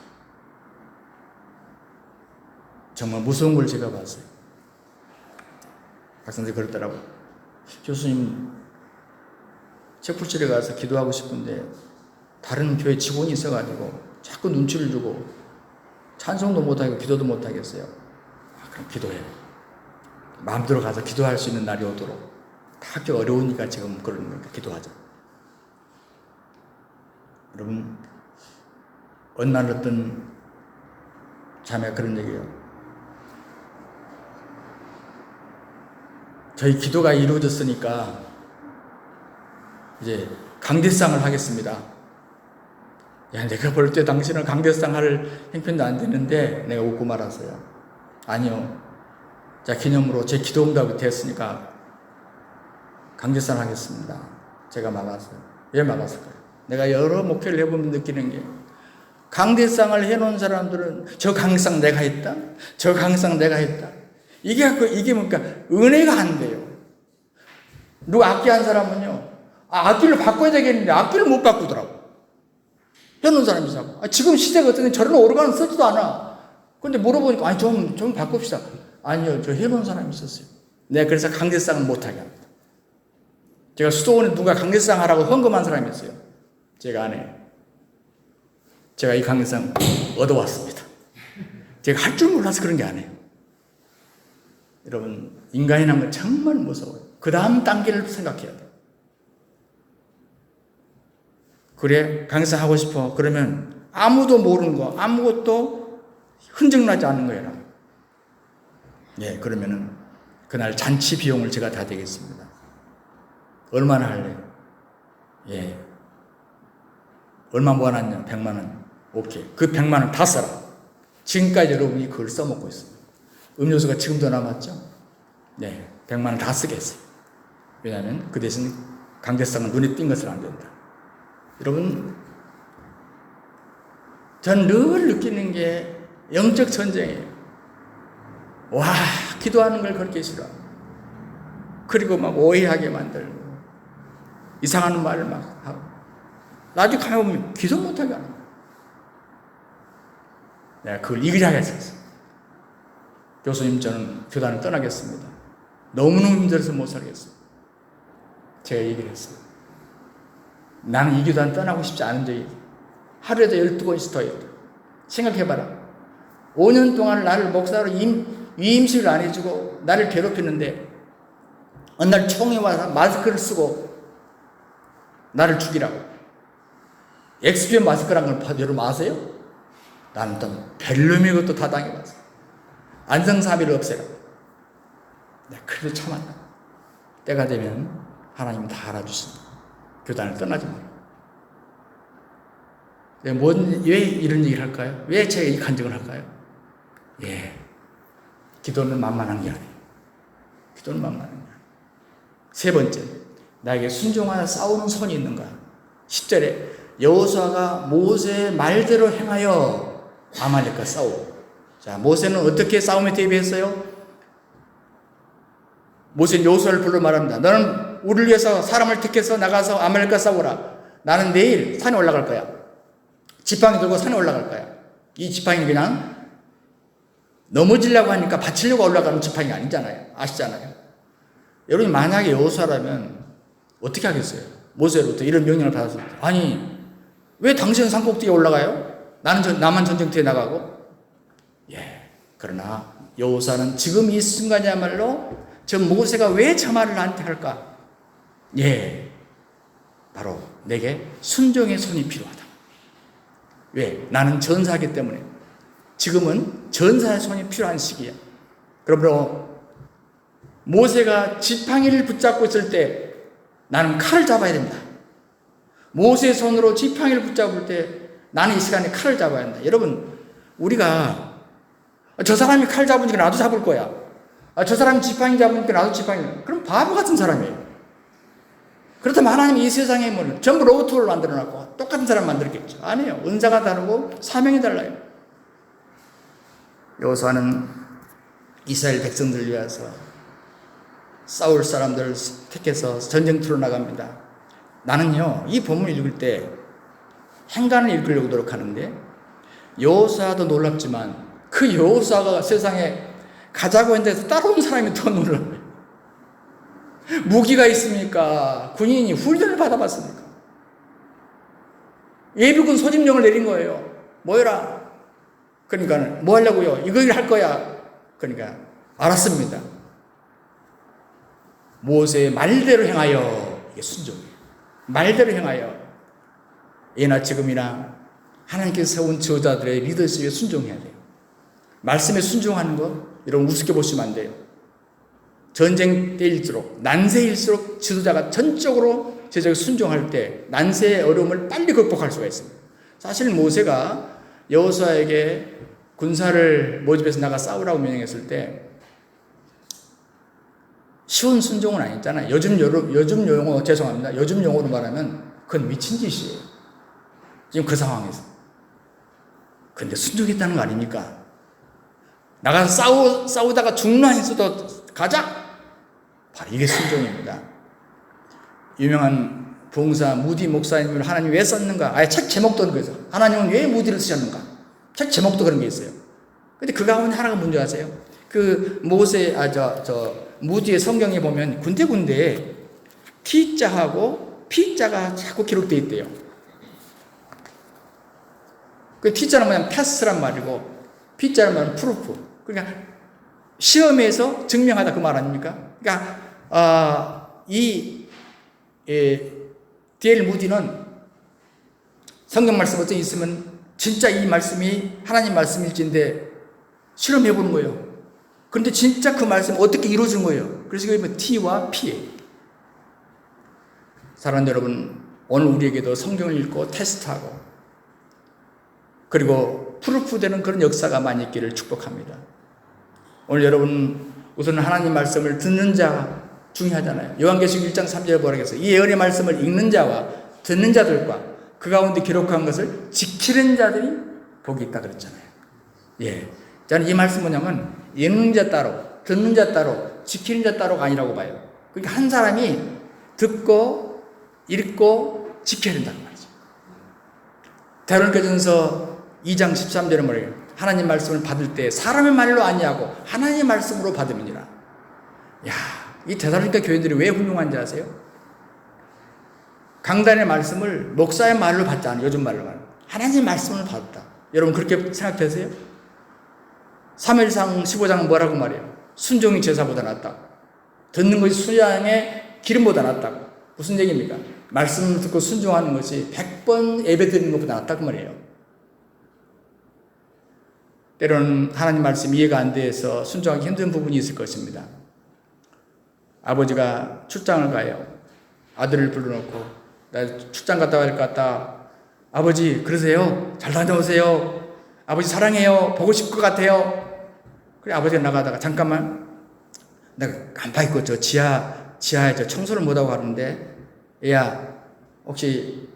정말 무서운 걸 제가 봤어요. 학생들이 그러더라고요. 교수님, 책풀실에 가서 기도하고 싶은데 다른 교회 직원이 있어가지고 자꾸 눈치를 주고 찬송도 못하고 기도도 못하겠어요. 그럼 기도해. 마음대로 가서 기도할 수 있는 날이 오도록. 다 학교 어려우니까 지금 그러는 거니까 기도하자. 여러분, 어느 날 어떤 자매가 그런 얘기예요. 저희 기도가 이루어졌으니까 이제 강대상을 하겠습니다. 야, 내가 볼 때 당신은 강대상 할 형편도 안 되는데 내가 웃고 말았어요. 아니요. 자, 기념으로 제 기도 응답이 됐으니까 강대상 하겠습니다. 제가 막았어요. 왜 막았을까요? 내가 여러 목회를 해보면 느끼는 게 강대상을 해놓은 사람들은 저 강대상 내가 했다. 저 강대상 내가 했다. 이게 뭔가 은혜가 안 돼요. 누가 악기 한 사람은요. 악기를 바꿔야 되겠는데 악기를 못 바꾸더라고. 해놓은 사람이 자꾸. 지금 시대가 어떤데 저런 오르간은 쓰지도 않아. 근데 물어보니까 좀 바꿉시다. 아니요, 저 해놓은 사람이 있었어요. 내가 그래서 강대상을 못하게 합니다. 제가 수도원에 누가 강대상 하라고 헌금한 사람이 있어요. 제가 안 해요. 제가 이 강대상 얻어왔습니다. 제가 할 줄 몰라서 그런 게 아니에요. 여러분, 인간이라는 건 정말 무서워요. 그 다음 단계를 생각해야 돼요. 그래, 강의사 하고 싶어. 그러면 아무도 모르는 거, 아무것도 흔적나지 않는 거예요. 예, 그러면은 그날 잔치 비용을 제가 다 대겠습니다. 얼마나 할래요? 예. 얼마 모아놨냐? 100만 원. 오케이. 그 100만 원 다 써라. 지금까지 여러분이 그걸 써먹고 있어요. 음료수가 지금도 남았죠? 네. 100만 원 다 쓰겠어요. 왜냐하면 그 대신 강대상은 눈에 띈 것을 안 된다. 여러분, 전 늘 느끼는 게 영적 전쟁이에요. 와, 기도하는 걸 그렇게 싫어. 그리고 막 오해하게 만들고, 이상한 말을 막 하고, 나중에 가면 기도 못하게 하는 거야. 내가 그걸 이기자 했었어. 교수님, 저는 교단을 떠나겠습니다. 너무너무 힘들어서 못 살겠어요. 제가 얘기를 했어요. 나는 이 교단 떠나고 싶지 않은 적이 하루에도 12번씩 더 해요. 생각해봐라. 5년 동안 나를 목사로 위임식을 안 해주고 나를 괴롭히는데 어느 날 총이 와서 마스크를 쓰고 나를 죽이라고. XP 마스크란 걸 여러분 아세요? 나는 또 별놈의 것도 다 당해봤어. 안성사비를 없애라. 내가 그래도 참았다. 때가 되면 하나님은 다 알아주신다. 교단을 떠나지 마라. 왜 이런 얘기를 할까요? 왜 제가 이 간증을 할까요? 기도는 만만한 게 아니에요. 기도는 만만한 게 아니에요. 세 번째, 나에게 순종하여 싸우는 손이 있는가? 10절에 여호수아가 모세의 말대로 행하여 아말렉과 싸우고. 자, 모세는 어떻게 싸움에 대비했어요? 모세는 여호수아를 불러 말합니다. 너는 우리를 위해서 사람을 택해서 나가서 아말렉과 싸우라. 나는 내일 산에 올라갈 거야. 지팡이 들고 산에 올라갈 거야. 이 지팡이는 그냥 넘어지려고 하니까 받치려고 올라가는 지팡이가 아니잖아요. 아시잖아요. 여러분이 만약에 여호수아라면 어떻게 하겠어요? 모세로부터 이런 명령을 받았을 때, 아니 왜 당신은 산꼭대기에 올라가요? 나만 전쟁터에 나가고. 그러나 여호수아는 지금 이 순간이야말로 저 모세가 왜 저 말을 나한테 할까? 바로 내게 순종의 손이 필요하다. 왜? 나는 전사하기 때문에. 지금은 전사의 손이 필요한 시기야. 그러므로 모세가 지팡이를 붙잡고 있을 때 나는 칼을 잡아야 된다. 모세의 손으로 지팡이를 붙잡을 때 나는 이 시간에 칼을 잡아야 한다. 여러분, 우리가 저 사람이 칼 잡으니까 나도 잡을 거야. 저 사람이 지팡이 잡으니까 나도 지팡이. 그럼 바보 같은 사람이에요. 그렇다면 하나님이 이 세상에 뭐 전부 로봇을 만들어놨고 똑같은 사람 만들겠죠. 아니에요. 은사가 다르고 사명이 달라요. 여호수아는 이스라엘 백성들을 위해서 싸울 사람들을 택해서 전쟁터로 나갑니다. 나는요, 이 본문을 읽을 때 행간을 읽으려고 노력하는데 여호수아도 놀랍지만 그 여호수아가 세상에 가자고 했는데 따라온 사람이 더 놀라요. 무기가 있습니까? 군인이 훈련을 받아봤습니까? 예비군 소집령을 내린 거예요. 모여라. 그러니까 뭐 하려고요? 이걸 할 거야. 그러니까 알았습니다. 모세의 말대로 행하여. 이게 순종이에요. 말대로 행하여. 예나 지금이나 하나님께서 세운 지도자들의 리더십에 순종해야 돼요. 말씀에 순종하는 거 여러분 우습게 보시면 안 돼요. 전쟁 때일수록 난세일수록 지도자가 전적으로 제자가 순종할 때 난세의 어려움을 빨리 극복할 수가 있습니다. 사실 모세가 여호수아에게 군사를 모집해서 나가 싸우라고 명령했을 때 쉬운 순종은 아니잖아요. 요즘 용어 죄송합니다. 요즘 용어로 말하면 그건 미친 짓이에요. 지금 그 상황에서. 근데 순종했다는 거 아닙니까? 나가서 싸우다가 죽나 했어도 가자. 바로 이게 순종입니다. 유명한 봉사 무디 목사님을 하나님 왜 썼는가? 아예 책 제목도 그래서 하나님은 왜 무디를 쓰셨는가? 책 제목도 그런 게 있어요. 근데 그 가운데 하나가 뭔지 아세요? 그 모세 무디의 성경에 보면 군데군데 T자하고 P자가 자꾸 기록되어 있대요. 그 T자는 뭐냐면 패스란 말이고 P자는 말은 프루프. 그러니까 시험에서 증명하다 그 말 아닙니까? 그러니까 D.L. 무디는 성경 말씀 어떤 있으면 진짜 이 말씀이 하나님 말씀일지인데 실험해 보는 거예요. 그런데 진짜 그 말씀이 어떻게 이루어진 거예요. 그래서 이게 T와 P예요. 사랑하는 여러분, 오늘 우리에게도 성경을 읽고 테스트하고 그리고 프루프되는 그런 역사가 많이 있기를 축복합니다. 오늘 여러분 우선 하나님 말씀을 듣는 자 중요하잖아요. 요한계시록 1장 3절에 뭐라고 했어요? 이 예언의 말씀을 읽는 자와 듣는 자들과 그 가운데 기록한 것을 지키는 자들이 복이 있다 그랬잖아요. 저는 이 말씀 뭐냐면 읽는 자 따로 듣는 자 따로 지키는 자 따로가 아니라고 봐요. 그러니까 한 사람이 듣고 읽고 지켜야 된다는 말이죠. 데살로니가전서 2장 13절에 뭐래요? 하나님 말씀을 받을 때 사람의 말로 아니하고 하나님의 말씀으로 받음이니라. 이 데살로니가 교회들이 왜 훌륭한지 아세요? 강단의 말씀을 목사의 말로 받지 않아요. 요즘 말로 말하는 하나님의 말씀을 받았다. 여러분 그렇게 생각되세요? 사무엘상 15장은 뭐라고 말해요? 순종이 제사보다 낫다. 듣는 것이 순양의 기름보다 낫다고. 무슨 얘기입니까? 말씀을 듣고 순종하는 것이 100번 예배드리는 것보다 낫다고 말이에요. 때로는 하나님 말씀 이해가 안 돼서 순종하기 힘든 부분이 있을 것입니다. 아버지가 출장을 가요. 아들을 불러놓고 나 출장 갔다 와야 할 것 같다. 아버지 그러세요? 잘 다녀오세요. 아버지 사랑해요. 보고 싶을 것 같아요. 그래 아버지가 나가다가 잠깐만 내가 깜빡 잊고 저 지하에 저 청소를 못하고 가는데 얘야 혹시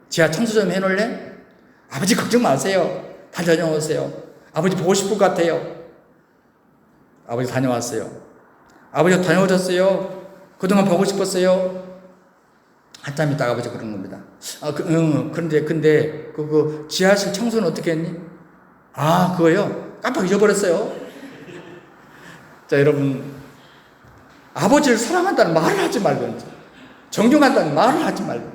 지하 청소 좀 해놓을래? 아버지 걱정 마세요. 잘 다녀오세요. 아버지 보고 싶을 것 같아요. 아버지 다녀왔어요. 아버지 다녀오셨어요? 그동안 보고 싶었어요? 한참 있다가 아버지 그런 겁니다. 근데 그 지하실 청소는 어떻게 했니? 아 그거요? 깜빡 잊어버렸어요. 자 여러분 아버지를 사랑한다는 말을 하지 말고 존경한다는 말을 하지 말고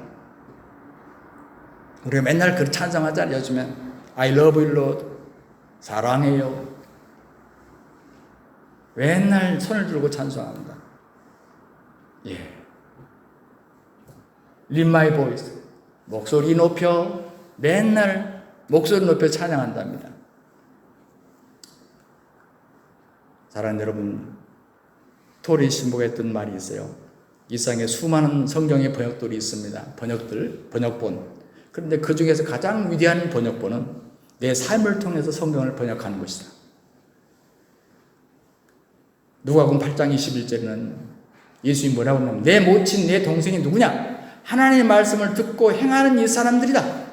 우리가 맨날 그 찬송하잖아요. 요즘에 I love you Lord 사랑해요. 맨날 손을 들고 찬송합니다. 예. Lift my voice 목소리 높여 맨날 목소리 높여 찬양한답니다. 사랑하는 여러분 토리 신부가 했던 말이 있어요. 이 세상에 수많은 성경의 번역들이 있습니다. 번역본. 그런데 그 중에서 가장 위대한 번역본은 내 삶을 통해서 성경을 번역하는 것이다. 누가복음 8장 21절에는 예수님이 뭐라고 하냐면 내 모친 내 동생이 누구냐? 하나님의 말씀을 듣고 행하는 이 사람들이다.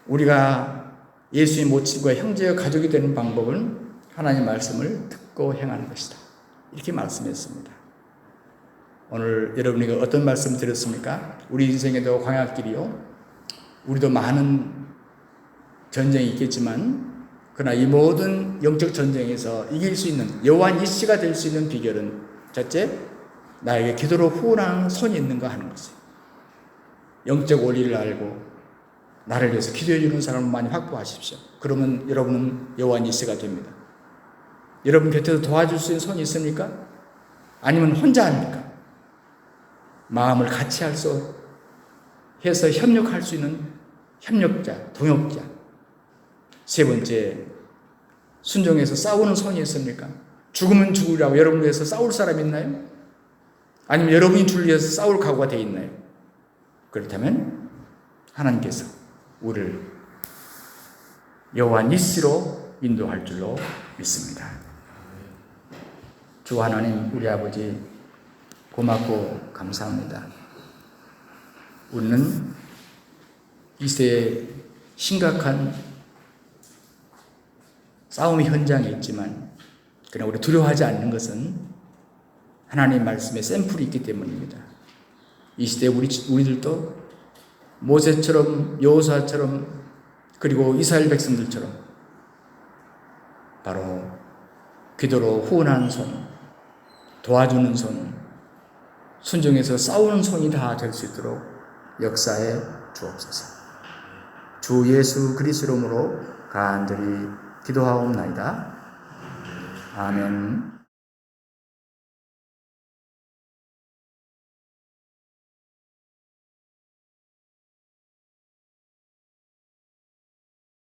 우리가 예수의 모친과 형제와 가족이 되는 방법은 하나님의 말씀을 듣고 행하는 것이다. 이렇게 말씀했습니다. 오늘 여러분에게 어떤 말씀 드렸습니까? 우리 인생에도 광야길이요. 우리도 많은 전쟁이 있겠지만 그러나 이 모든 영적 전쟁에서 이길 수 있는 여호와 니시가 될 수 있는 비결은 첫째, 나에게 기도로 후원하는 손이 있는가 하는 것이에요. 영적 원리를 알고 나를 위해서 기도해 주는 사람을 많이 확보하십시오. 그러면 여러분은 여호와 니시가 됩니다. 여러분 곁에서 도와줄 수 있는 손이 있습니까? 아니면 혼자 합니까? 마음을 같이 해서 협력할 수 있는 협력자, 동역자. 세 번째, 순종해서 싸우는 손이 있습니까? 죽으면 죽으라고 여러분을 위해서 싸울 사람이 있나요? 아니면 여러분이 주를 위해서 싸울 각오가 되어 있나요? 그렇다면 하나님께서 우리를 여호와 니시로 인도할 줄로 믿습니다. 주 하나님 우리 아버지 고맙고 감사합니다. 우리는 이 시대에 심각한 싸움의 현장에 있지만 그러나 우리 두려워하지 않는 것은 하나님 말씀의 샘플이 있기 때문입니다. 이 시대에 우리들도 모세처럼 여호수아처럼 그리고 이스라엘 백성들처럼 바로 기도로 후원하는 손, 도와주는 손, 순종해서 싸우는 손이 다 될 수 있도록 역사해 주옵소서. 주 예수 그리스도로 간절히 기도하옵나이다. 아멘.